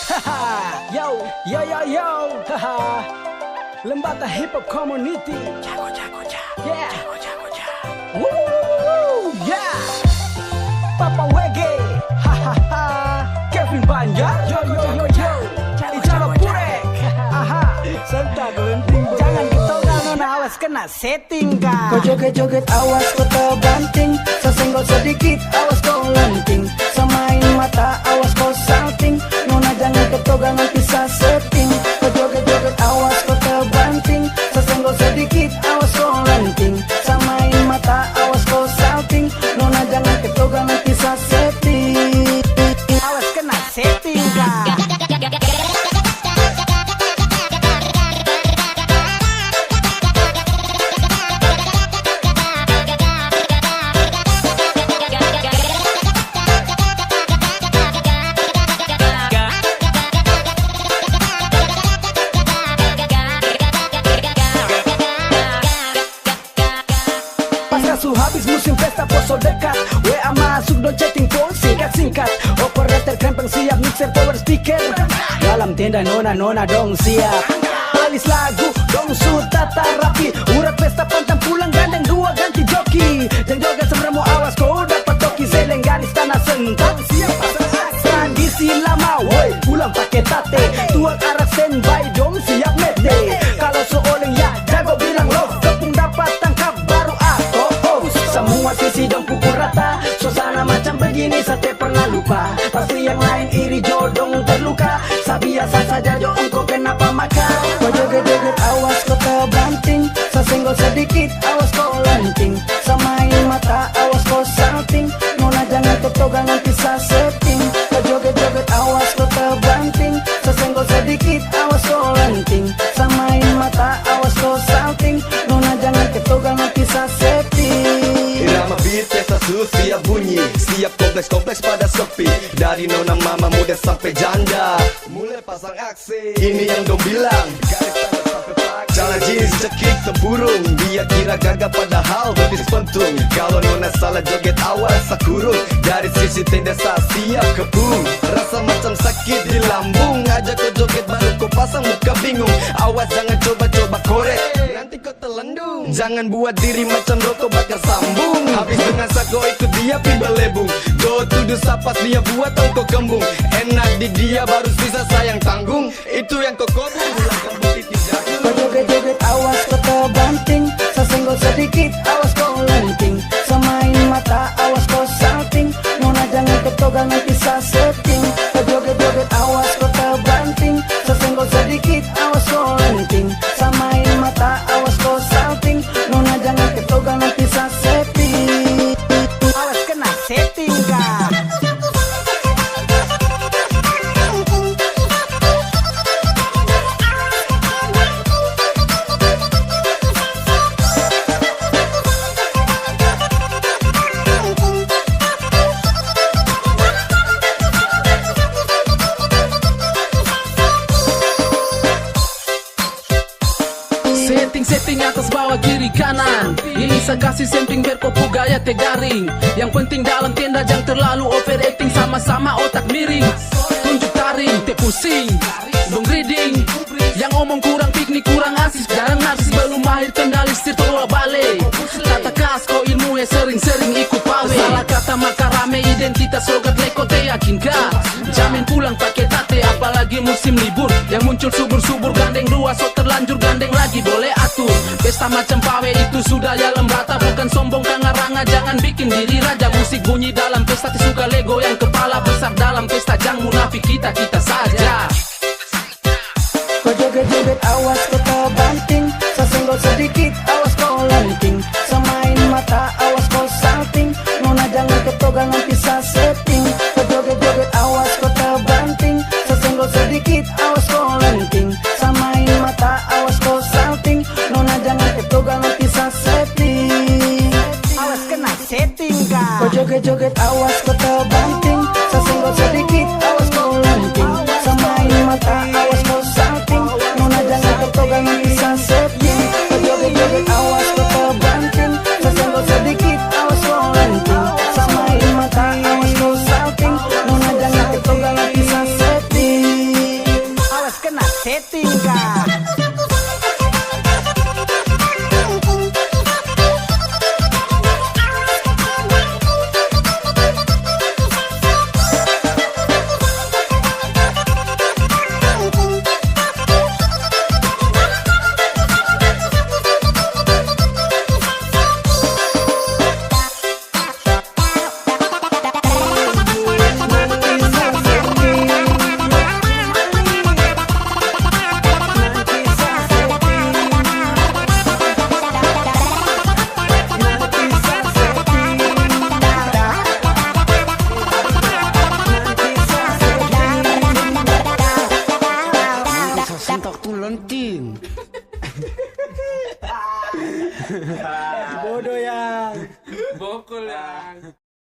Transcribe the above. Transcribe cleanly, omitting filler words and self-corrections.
Yo, yo, yo, yo. Lembata Hip Hop Community. Jago, jago, jago. Yeah. Jago, jago, jago. Woo, yeah. Papa Wege. Kevin Banjar. Yo, yo, yo, yo. Icara Purek. Sentak lenting. Jangan ditolak nona, awas kena setting kah. Kau joget-joget awas kau terbanting, sesenggol sedikit awas kau lenting, semain mata awas kau salting, nona jangan ketoga nanti saya setting. Kau joget-joget awas kau terbanting, sesenggol sedikit awas kau lenting, semain mata awas kau salting, nona jangan ketoga nanti saya setting. Awas kena setting kah. Habis musim pesta poso dekat, WA masuk don chatting call singkat-singkat, operator krempeng siap mixer power speaker, dalam tenda nona-nona dong siap, playlist lagu dong su tata rapi, urat pesta pantang pulang gandeng dua ganti joki, jang joget semremo awas kau dapat toki, zeleng garis tanah sentak siap pasang tradisi lama, woi pulang pakai tate, tuang arah standby dong siap mete, kalau seoleng ya jago bilang love, kepung dapat tangkap baru aku. Semua sisi dong pukul rata, suasana macam begini saya pernah lupa, pasti yang lain iri jodoh terluka, biasa saja jo engkau kenapa maka. Kau joget-joget awas kau terbanting, sesenggol sedikit awas kau lenting, semain mata awas kau salting, nona jangan ketoga nanti saya setting. Kau joget-joget awas kau terbanting, sesenggol sedikit awas kau lenting, semain mata awas kau salting, nona jangan ketoga nanti saya setting. Irama beat pesta siap bunyi, siap kompleks-kompleks pada sepi, dari nona mama muda sampai janda, mulai pasang aksi. Ini yang dong bilang, garis tanda sampai pagi, celana jeans cekik temburung, dia kira gagah padahal betis pentung. Kalau nona salah joget awas sakurung, dari sisi tenda saya siap kepung, rasa macam sakit di lambung, ajak kau joget baru kau pasang muka bingung, awas jangan coba-coba korek, nanti kau telendung, jangan buat diri macam rokok bakar sambung. Habis dengan sako ikut dia pibelebung, kau tuduh sapas dia buat kau kembung, enak di dia baru sisa sayang tanggung, itu yang kau kobong, bulan kamu titik jagung. Kau joget-joget awas kau terbanting, sesenggol sedikit awas kau lenting, semain mata awas kau salting, nona jangan ketoga nanti saya setting. Kau joget-joget awas kau terbanting, sesenggol sedikit awas kau lenting, semain mata awas kau salting, nona jangan ketoga nanti saya setting. Awas kena setting kah. Setting atas bawah kiri kanan, ini saya kasih samping biar kau gaya tegaring. Yang penting dalam tenda jangan terlalu overacting, sama-sama otak miring, tunjuk taring, te pusing, dong reading. Yang omong kurang piknik kurang asis, jarang narsis, belum mahir kendali setir tolak balik. Kata kas kau ilmu ya sering-sering ikut pawe, salah kata maka rame identitas logat leko te yakinkah, jamin pulang pakai tate apalagi musim libur, yang muncul subur-subur gandeng dua so terlanjur gandeng lagi boleh atur. Pesta macam pawe itu sudah ya lembata, bukan sombong kangaranga, jangan bikin diri raja. Musik bunyi dalam pesta suka lego yang kepala besar.